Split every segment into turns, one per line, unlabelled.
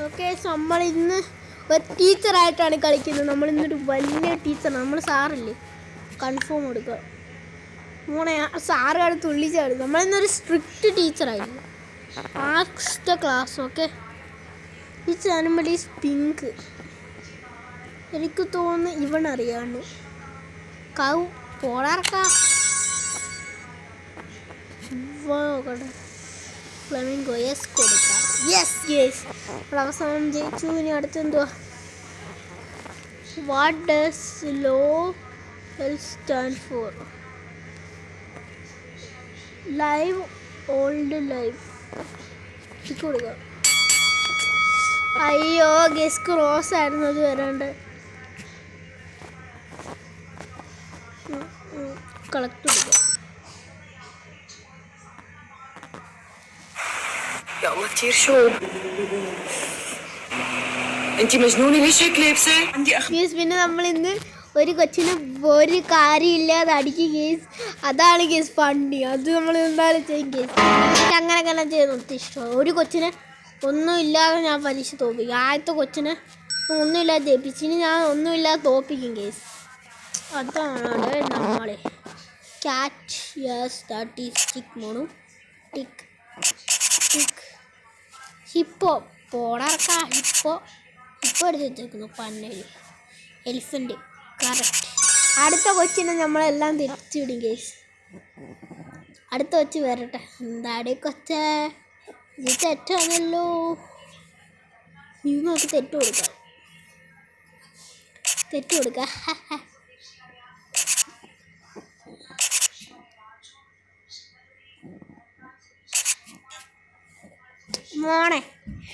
Okay, നമ്മൾ ഇന്ന് ഒരു ടീച്ചറായിട്ടാണ് കളിക്കുന്നത്. നമ്മളിന്നൊരു വലിയ ടീച്ചറാണ്. നമ്മൾ സാറില്ലേ, കൺഫേം കൊടുക്കുക മോനെ. സാറുകാർ തുള്ളിച്ചാണ്. നമ്മളിന്നൊരു സ്ട്രിക്റ്റ് ടീച്ചറായിരുന്നു. ആസ്റ്റ് class. Okay, teacher animal is pink. എനിക്ക് തോന്നുന്നു ഇവനറിയാണ്ട് കൗ പോടാർക്കാ ഫ്ലമിംഗോ. യെസ് കൊടുക്കാം. യെസ് അവസാനം ജയിച്ചു. ഇനി അടുത്തെന്തുവാ? What does low stand for? Live old life കൊടുക്കുക. അയ്യോ, ഗെസ് ക്രോസ് ആയിരുന്നു അത് വരാണ്ട്. കളക്ട് കൊടുക്കുക.
يا الله كثير شوب. انتي مجنونه ليش هيك لابسه؟ عندي
ഗേസ്, പിന്നെ നമ്മൾ ഇന്ന് ഒരു കൊച്ചിന് ഒരു കാര്യമില്ലാതെ അടിക്കും ഗേസ്. അതാണ് ഗേസ് ഫണ്ണി. അത് നമ്മൾ എന്തായാലും ചെയ്യും ഗേസ്. എനിക്ക് അങ്ങനെ ചെയ്യുന്നത് ഇഷ്ടമാണ്. ഒരു കൊച്ചിനെ ഒന്നുമില്ലാതെ ഞാൻ പരീക്ഷ തോൽപ്പിക്കും. ആദ്യത്തെ കൊച്ചിനെ ഒന്നുമില്ലാതെ ജയിപ്പിച്ചു. ഇനി ഞാൻ ഒന്നുമില്ലാതെ തോൽപ്പിക്കും ഗേസ്. അതാണ് നമ്മളെ cat. Yes, that is tick മോണു. Tick tick. ഹിപ്പോ പോടാർക്ക. ഹിപ്പോ എടുത്ത് വെച്ചേക്കുന്നു. പന്നല്. എലിഫൻറ്റ്. കറക്റ്റ്. അടുത്ത കൊച്ചിനെ നമ്മളെല്ലാം തിരിച്ചു വിടും കേസ്. അടുത്ത കൊച്ച് വരട്ടെ. എന്താടി കൊച്ചേ, ഇത് തെറ്റാണല്ലോ. ഇത് നോക്കി തെറ്റ് കൊടുക്കാം. മോനെ,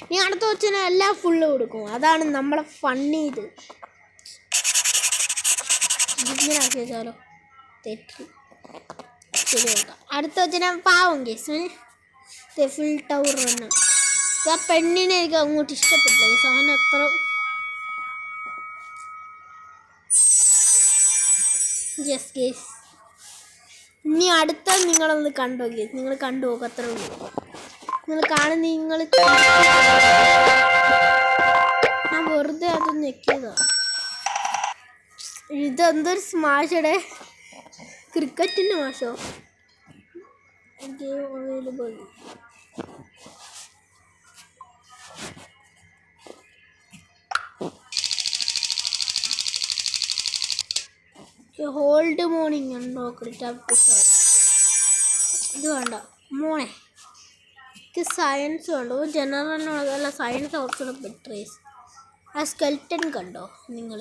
നീ അടുത്ത കൊച്ചിനെ എല്ലാം ഫുള്ള് കൊടുക്കും. അതാണ് നമ്മളെ ഫണ്ണി. ഇത് ഇങ്ങനെ ആക്കി വെച്ചാലോ. തെറ്റ്. ശരി കൊടുക്കാം. അടുത്ത കൊച്ചിനെ പാവം കേസ്. Full tower run. ആ പെണ്ണിനെ എനിക്ക് അങ്ങോട്ട് ഇഷ്ടപ്പെട്ടില്ല കേസ്. അവൻ അത്ര യെസ് കേസ്. ഇനി അടുത്ത നിങ്ങളൊന്ന് കണ്ടോ കേസ്. നിങ്ങൾ കണ്ടു നോക്കുക. അത്ര ഉള്ളൂ. നിങ്ങൾ കാണുന്ന ഞാൻ വെറുതെ അത് ഞെക്കിയതാ. ഇതെന്തൊരു സ്മാഷടെ. ക്രിക്കറ്റിൻ്റെ മാഷോ. Game available. ഹോൾഡ് മോർണിംഗ് ഉണ്ടോ? ഇത് വേണ്ട മോനെ. സയൻസ് കണ്ടോ? ജനറലിനോടല്ല സയൻസ് കുറച്ചുകൂടെ ബെറ്റർ. ആ സ്കെൽറ്റൻ കണ്ടോ നിങ്ങൾ?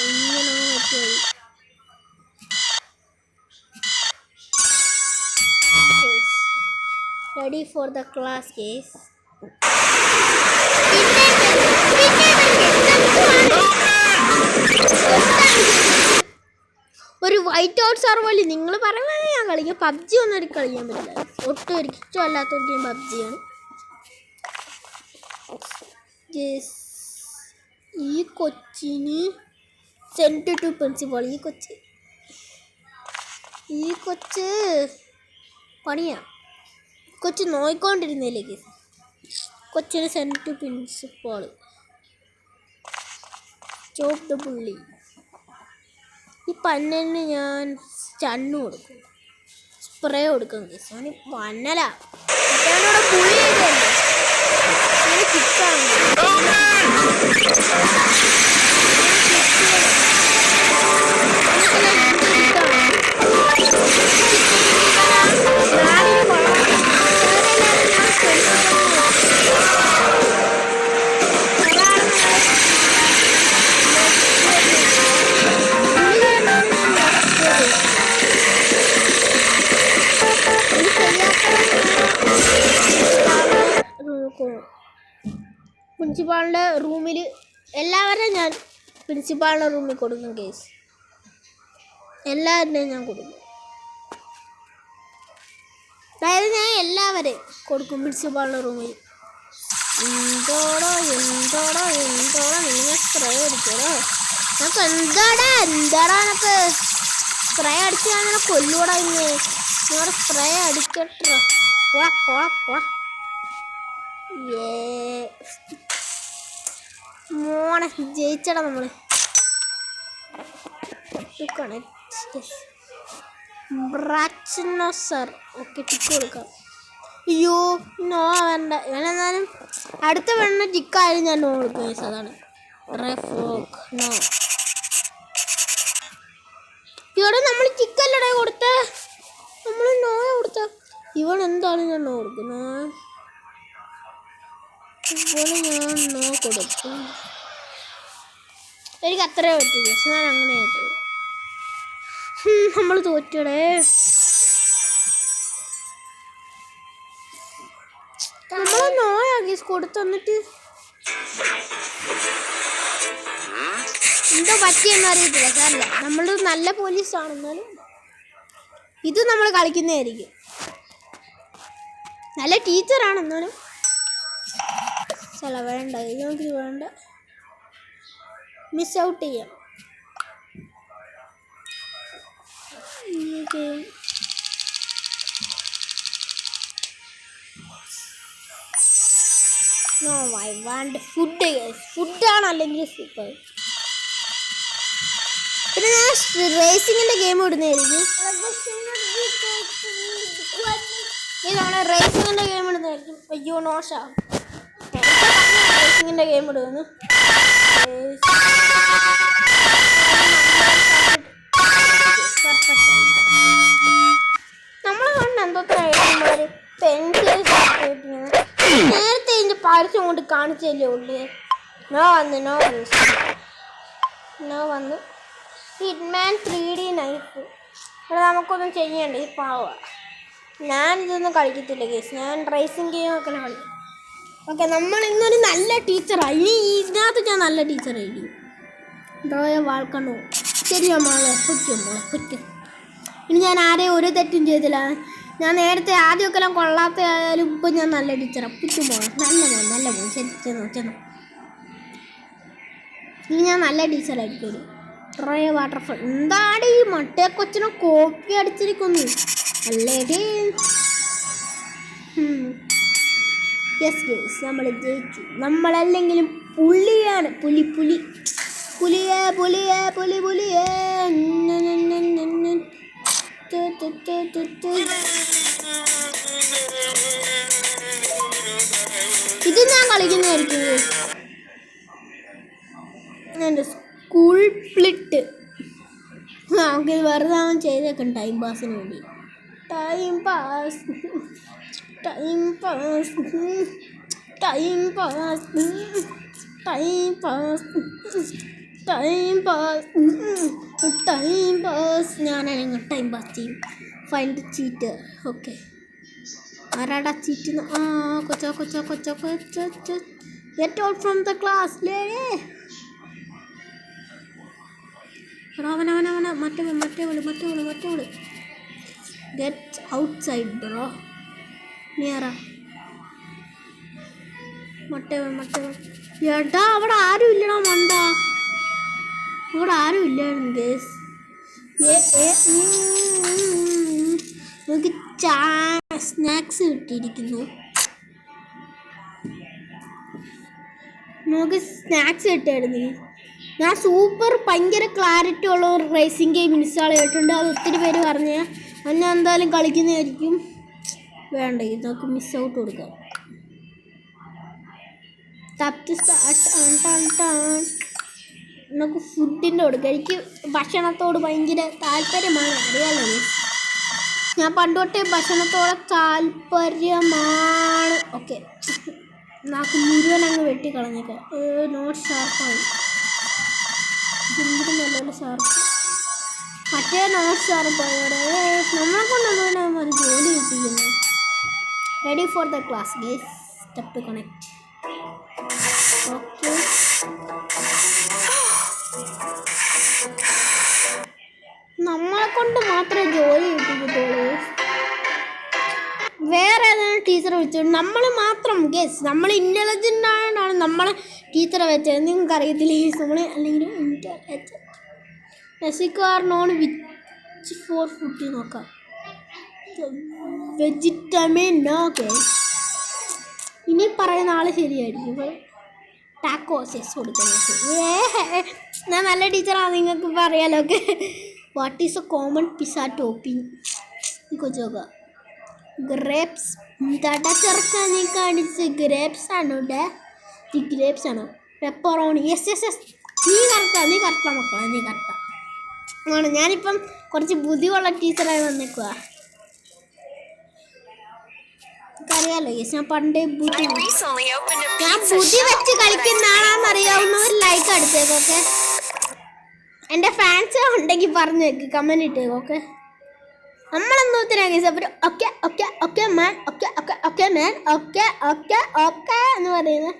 ഇങ്ങനെ ready for the class case. ഒരു വൈറ്റ് ഔട്ട് സർവറിൽ നിങ്ങൾ പറയുന്നത് ഞാൻ കളിക്കാം. പബ്ജി ഒന്നും എനിക്ക് കളിക്കാൻ പറ്റില്ല. ഒട്ടും ഒരു ഇഷ്ടമല്ലാത്തവർക്ക് ഞാൻ പബ്ജിയാണ്. ഈ കൊച്ചിന് സെൻറ്റ് ടു പ്രിൻസിപ്പൾ. ഈ കൊച്ച് പണിയാ. കൊച്ച് നോയിക്കൊണ്ടിരുന്നില്ലേ. കൊച്ചിന് sent to principal. Chop the പുള്ളി. ഈ പന്നലിന് ഞാൻ സ്റ്റണ്ണ് കൊടുക്കും. സ്പ്രേ കൊടുക്കും കേസ്. അവന് പന്നലാ. ഞാനിവിടെ പുളി ചെയ്തല്ലേ കിട്ടാണ്. പ്രിൻസിപ്പാളിൻ്റെ റൂമിൽ എല്ലാവരെയും ഞാൻ പ്രിൻസിപ്പാളിൻ്റെ റൂമിൽ കൊടുക്കും കേസ്. എല്ലാവരുടെയും ഞാൻ കൊടുക്കും. അതായത് ഞാൻ എല്ലാവരെയും കൊടുക്കും പ്രിൻസിപ്പാളിൻ്റെ റൂമിൽ. എന്തോടോ നിങ്ങൾ സ്പ്രേ അടിക്കോടോ. നമുക്ക് എന്താടാ സ്പ്രേ അടിച്ച് ഞാൻ കൊല്ലൂടാ ഇന്ന്. ഞാൻ സ്പ്രേ അടിക്കട്ടെ. മോനെ ജയിച്ചടാ നമ്മള്. ബ്രാച്ചിനോസർ ഓക്കെ ടിക്ക് കൊടുക്കാം. അയ്യോ നോ വേണ്ട. ഇവനെന്നാലും അടുത്ത വേണ്ട ടിക്കായാലും ഞാൻ നോ കൊടുക്കും. അതാണ് റെഫോക്ക് നോ. ഇവിടെ നമ്മൾ ചിക്കല്ലടേ കൊടുത്ത, നമ്മൾ നോ കൊടുത്ത. ഇവൻ എന്താണ് ഞാൻ നോ കൊടുക്കുന്നത്. ഇവന് ഞാൻ നോ കൊടുക്കും. എനിക്ക് അത്രേ പറ്റൂ. ഞാൻ അങ്ങനെ നമ്മൾ തോറ്റടേ. നമ്മൾ നോയാക്കി കൊടുത്തന്നിട്ട് എന്തോ പറ്റിയെന്ന് അറിയത്തില്ല. സാറില്ല, നമ്മൾ നല്ല പോലീസാണെന്നാലും ഇത് നമ്മൾ കളിക്കുന്നതായിരിക്കും. നല്ല ടീച്ചറാണെന്നാലും ചില വേണ്ട. നമുക്ക് വേണ്ട, മിസ് ഔട്ട് ചെയ്യാം. No I want food. ഫുഡാണ് അല്ലെങ്കിൽ സൂപ്പർ. പിന്നെ ഞാൻ റേസിങ്ങിൻ്റെ ഗെയിം ഇടുന്നതായിരിക്കും. ഇതാണ് റേസിങ്ങിൻ്റെ ഗെയിം ഇടുന്നതായിരിക്കും. അയ്യോ നോഷ റേസിങ്ങിൻ്റെ ഗെയിം ഇടുന്നു. നമ്മൾ കണ്ട എന്തോത്ര നേരത്തെ ഇതിൻ്റെ പരസ്യം കൊണ്ട് കാണിച്ചല്ലേ ഉള്ളു. നോ വന്നു ഹിറ്റ്മാൻ 3D നൈഫ്. ഇവിടെ നമുക്കൊന്നും ചെയ്യണ്ട. ഈ പാവ ഞാനിതൊന്നും കളിക്കത്തില്ല കേസ്. ഞാൻ റേസിംഗ് ഗെയിമൊക്കെ കളിക്കും. ഓക്കെ, നമ്മൾ ഇന്നൊരു നല്ല ടീച്ചറായി. ഇനി ഇതിനകത്ത് ഞാൻ നല്ല ടീച്ചറായിരിക്കും. വാൾക്കണോ ശരിയാ മോളെ, കുറ്റം. ഇനി ഞാൻ ആരെയും ഒരു തെറ്റും ചെയ്തില്ല. ഞാൻ നേരത്തെ ആദ്യമൊക്കെ എല്ലാം കൊള്ളാത്തയായാലും ഇപ്പം ഞാൻ നല്ല ടീച്ചറാണ്. കുറ്റം മോളെ, നല്ല മോൻ ശരി ചെന്നു. ഇനി ഞാൻ നല്ല ടീച്ചറായിരിക്കും. Try waterfall. എന്താണ് ഈ മട്ടേ കൊച്ചിനെ കോപ്പി അടിച്ചിരിക്കുന്നു അല്ലേ? യെസ് ഗേസ്, നമ്മൾ ജയിച്ചു. നമ്മളല്ലെങ്കിലും പുലിയാണ്. പുലിയേ. ഇത് ഞാൻ കളിക്കുന്നതായിരിക്കും. എൻ്റെ സ്കൂൾ സ്പ്ലിറ്റ് നമുക്ക് വെറുതെ അവൻ ചെയ്തേക്കും ടൈം പാസിന് വേണ്ടി. Time pass. ഞാനാണെങ്കിൽ ടൈം പാസ് ചെയ്യും. Find cheater. ഓക്കെ, ആരാടാ ചീറ്റ്? കൊച്ച get out from the class. അവനെ മറ്റേ വിളി. Get out side bro. നിയറാ മറ്റേ ഏട്ടാ, അവിടെ ആരും ഇല്ലടാ മണ്ട. അവിടെ ആരും ഇല്ലായിരുന്നു ഗേസ്. നമുക്ക് സ്നാക്സ് കിട്ടിയിരിക്കുന്നു. നമുക്ക് സ്നാക്സ് കിട്ടിയായിരുന്നു. ഞാൻ സൂപ്പർ ഭയങ്കര ക്ലാരിറ്റി ഉള്ള ഒരു റേസിംഗ് ഗെയിം ഇൻസ്റ്റാൾ ചെയ്തിട്ടുണ്ട്. അത് ഒത്തിരി പേര് പറഞ്ഞാൽ അത് ഞാൻ എന്തായാലും കളിക്കുന്നതായിരിക്കും. വേണ്ട, ഇത് നമുക്ക് മിസ് ഔട്ട് കൊടുക്കാം. നമുക്ക് ഫുഡിൻ്റെ കൊടുക്കാം. എനിക്ക് ഭക്ഷണത്തോട് ഭയങ്കര താല്പര്യമാണ്, അറിയാലോ. ഞാൻ പണ്ട് തൊട്ടേ ഭക്ഷണത്തോടെ താല്പര്യമാണ്. ഓക്കെ, നമുക്ക് മുഴുവൻ അങ്ങ് വെട്ടിക്കളഞ്ഞേക്കാം. നോട്ട് ഷാർപ്പായി. നല്ലപോലെ ഷാർപ്പ്. മറ്റേ നോട്ട് ഷാർപ്പായോടെ നമ്മളെ കൊണ്ടുള്ള ഒരു ജോലി കിട്ടിയിരുന്നു. Ready for the class guys. Step two connect. Okay, നമ്മളെ കൊണ്ട് മാത്രമേ ജോലി കിട്ടിയിട്ടുള്ളൂ. വേറെ ഏതെങ്കിലും ടീച്ചറെ വിളിച്ചോണ്ട് നമ്മൾ മാത്രം ഗേസ്. നമ്മൾ ഇൻ്റലിജൻ്റ് ആയതുകൊണ്ടാണ് നമ്മളെ ടീച്ചറെ വെച്ചത്. നിങ്ങൾക്ക് അറിയത്തില്ല ഗേസ്. നമ്മൾ അല്ലെങ്കിൽ ഇൻ്റലിജൻ്റ് നോൺ ഫോർ ഫുഡ് നോക്കാം. വെജിറ്റമിൻ നോ ഗൈസ്. ഇനി പറയുന്ന ആള് ശരിയായിരിക്കും. ടാക്കോസസ് കൊടുക്കണം. ഞാൻ നല്ല ടീച്ചറാണ്, നിങ്ങൾക്ക് ഇപ്പോൾ അറിയാലോ. Okay, what is a common pizza topping? കൊച്ചോക്ക ഗ്രേപ്സ്. തട്ടാ ചെറുക്കാൻ നീ കാണിച്ച് ഗ്രേപ്സ് ആണോ? ഈ ഗ്രേപ്സ് ആണോ? പെപ്പറോണി. യെസ് യെസ് യെസ്, നീ കറക്റ്റാ മക്കളെ, നീ കറക്റ്റാ ആണ്. ഞാനിപ്പം കുറച്ച് ബുദ്ധിയുള്ള ടീച്ചറായി വന്നേക്കുക. അറിയാലോ യെസ്, ഞാൻ പണ്ടേ ബുദ്ധി വെച്ച് കളിക്കുന്ന ആളാണെന്നറിയാവുന്നവർ ലൈക്ക് അടിച്ചേക്കും. ഓക്കെ, എൻ്റെ ഫാൻസ് ഉണ്ടെങ്കിൽ പറഞ്ഞേക്ക്, കമൻറ്റ് ഇട്ടേക്കും. ഓക്കെ, നമ്മളെന്തോ okay okay okay man, okay okay okay man, okay okay okay എന്ന് പറയുന്നത്.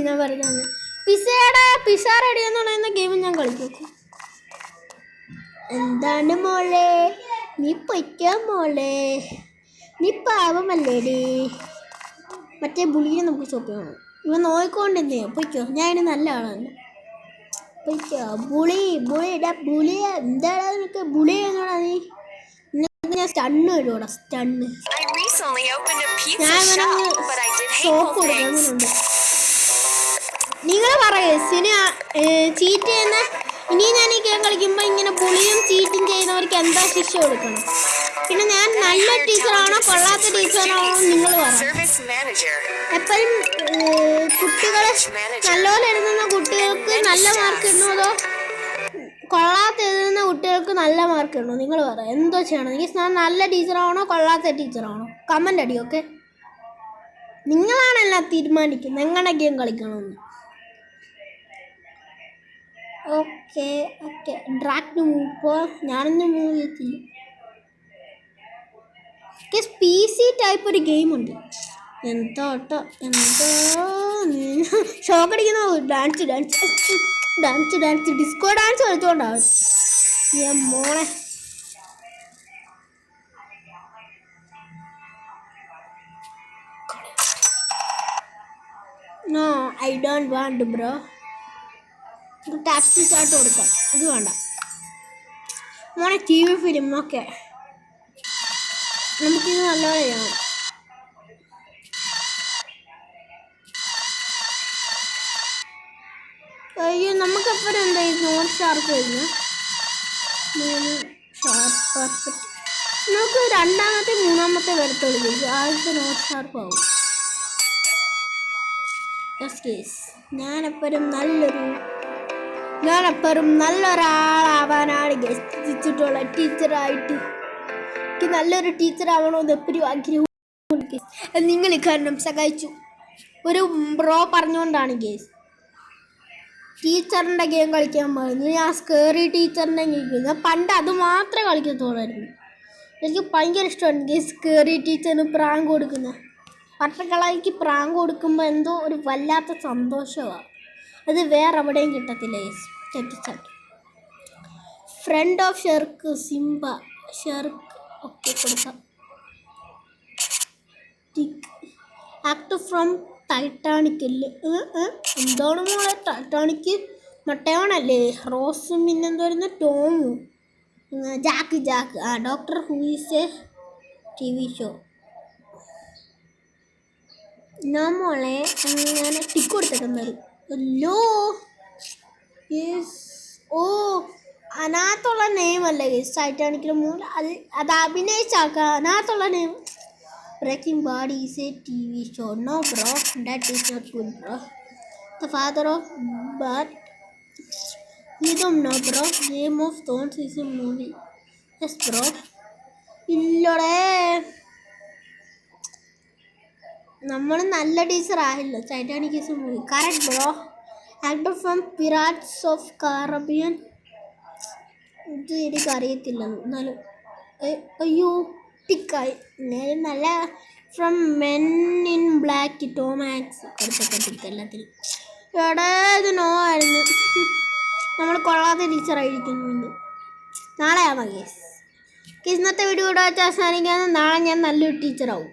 ഞാൻ പറഞ്ഞത് പിസ്സ റെഡി എന്ന് പറയുന്ന ഗെയിം ഞാൻ കളിക്കും. എന്താണ് മോളെ, നീ പൊയ്ക്കോ മോളെ, നീ പാവമല്ലേടി. മറ്റേ ബുളിയെ നമുക്ക് സ്റ്റോപ്പ് ചെയ്യണം. ഇവൻ നോയിക്കൊണ്ടെന്നേ. പൊയ്ക്കോ, ഞാൻ അതിന് നല്ല ആളാണ്. പൊയ്ക്കോ ബുളി. എന്താടാ നിനക്ക് ബുളി എന്നോടാ? ഞാൻ സ്റ്റണ്ണ് ഇടൂടാ, സ്റ്റണ്ണ്. ഞാൻ ഷോപ്പ് കൊടുക്കുന്നുണ്ട്. നിങ്ങൾ പറയേ ചീറ്റ് ചെയ്യുന്ന. ഇനി ഞാൻ ഈ ഗെയിം കളിക്കുമ്പോൾ ഇങ്ങനെ ബുളിയും ചീറ്റും ചെയ്യുന്നവർക്ക് എന്താ ശിക്ഷ കൊടുക്കണം? പിന്നെ ഞാൻ നല്ല ടീച്ചറാണോ കൊള്ളാത്ത ടീച്ചറാണോ നിങ്ങൾ പറയും. എപ്പോഴും കുട്ടികളെ നല്ലപോലെ എഴുതുന്ന കുട്ടികൾക്ക് നല്ല മാർക്ക് ഇടണോ അതോ കൊള്ളാത്ത എഴുതുന്ന കുട്ടികൾക്ക് നല്ല മാർക്ക് ഇടണോ? നിങ്ങൾ പറയാം, എന്തോ ചെയ്യണം? ഞാൻ നല്ല ടീച്ചറാണോ കൊള്ളാത്ത ടീച്ചറാണോ? കമൻ്റ് അടി. ഓക്കെ, നിങ്ങളാണെല്ലാം തീരുമാനിക്കുന്നത് എങ്ങനെ ഗെയിം കളിക്കണമെന്ന്. ഓക്കെ ഓക്കെ, ഡ്രാക്ട് മൂവ്. ഇപ്പോൾ ഞാനൊന്നും മൂവ് ചെയ്യത്തില്ല. PC ടൈപ്പ് ഒരു ഗെയിമുണ്ട്. എന്തോ ഷോക്ക് അടിക്കുന്ന ഡാൻസ് ഡിസ്കോ ഡാൻസ് കളിച്ചോണ്ടാവും. ഞാൻ മോളെ no, I don't want bro. Taxi start കൊടുക്കാം. ഇത് വേണ്ട മോനെ. TV film. ഓക്കെ, നമുക്കിത് നല്ലപോലെ ചെയ്യണം. അയ്യോ, നമുക്കെപ്പോഴും എന്താ ഈ നോട്ട് ഷാർപ്പ് വരുന്നത്? 3 ഷാർപ്പ് പെർഫെക്റ്റ്. നമുക്ക് രണ്ടാമത്തെ മൂന്നാമത്തെ വരത്തുള്ളൂ. ആദ്യത്തെ നോട്ട് ഷാർപ്പ് ആവും. ഞാനെപ്പോഴും നല്ലൊരാളാവാനാണ് ചിന്തിച്ചിട്ടുള്ള ടീച്ചറായിട്ട്. എനിക്ക് നല്ലൊരു ടീച്ചറാവണമെന്ന് എപ്പോഴും ആഗ്രഹമുണ്ട്. നിങ്ങൾ കാരണം സഹായിച്ചു. ഒരു ബ്രോ പറഞ്ഞുകൊണ്ടാണ് ഗേസ് ടീച്ചറിൻ്റെ ഗെയിം കളിക്കാൻ പോകുന്നത്. ഞാൻ സ്കേറി ടീച്ചറിൻ്റെ ഗെയിം ഞാൻ പണ്ട് അത് മാത്രമേ കളിക്കത്തുള്ളായിരുന്നു. എനിക്ക് ഭയങ്കര ഇഷ്ടമാണ് ഗേസ് സ്കേറി ടീച്ചറിന് പ്രാങ്ക് കൊടുക്കുന്നത്. പട്ടക്കളയ്ക്ക് പ്രാങ്ക് കൊടുക്കുമ്പോൾ എന്തോ ഒരു വല്ലാത്ത സന്തോഷമാണ്. അത് വേറെ എവിടെയും കിട്ടത്തില്ല guys. Friend of Shrek Simba Shrek. Okay, കൊടുക്കാം. ആക്ട് ഫ്രം ടൈറ്റാനിക് അല്ലേ? എന്താണ് മോളെ ടൈറ്റാനിക്? മട്ടയോണല്ലേ? റോസും പിന്നെന്താ വരുന്നത്? ടോമും Jack. Doctor Who is a TV show. ഞാൻ മോളെ അങ്ങനെ ടിക്ക് കൊടുത്തേക്കുന്നത്. Hello yes. ഓ, അതിനകത്തുള്ള നെയിം അല്ലേ ടൈറ്റാനിക്കിൻ്റെ മൂല? അത് അഭിനയിച്ചാക്കാം. അതിനകത്തുള്ള name Breaking Bad is a TV show. No bro, that is not good bro. The father of Bad. You don't know bro. Game of Thrones is a movie. Yes bro. ഇല്ലടേ, നമ്മൾ നല്ല ടീച്ചറായില്ല. Titanic is a movie. Correct bro. Actor from Pirates of Caribbean. ഇത് എനിക്കറിയത്തില്ല എന്നാലും. അയ്യോ, ടിക്കായി. നല്ല from Men in Black. Tom Hanks. അടുത്തൊക്കെ ടിക്ക് എല്ലാത്തിനും. എടാ, ഇത് നോ ആയിരുന്നു. നമ്മൾ കൊള്ളാത്ത ടീച്ചറായിരിക്കുന്നുണ്ട്. നാളെ ആവാം കേസ്. ഇന്നത്തെ വീഡിയോ ഇവിടെ വെച്ച് അവസാനിക്കാന്ന്. നാളെ ഞാൻ നല്ലൊരു ടീച്ചറാവും.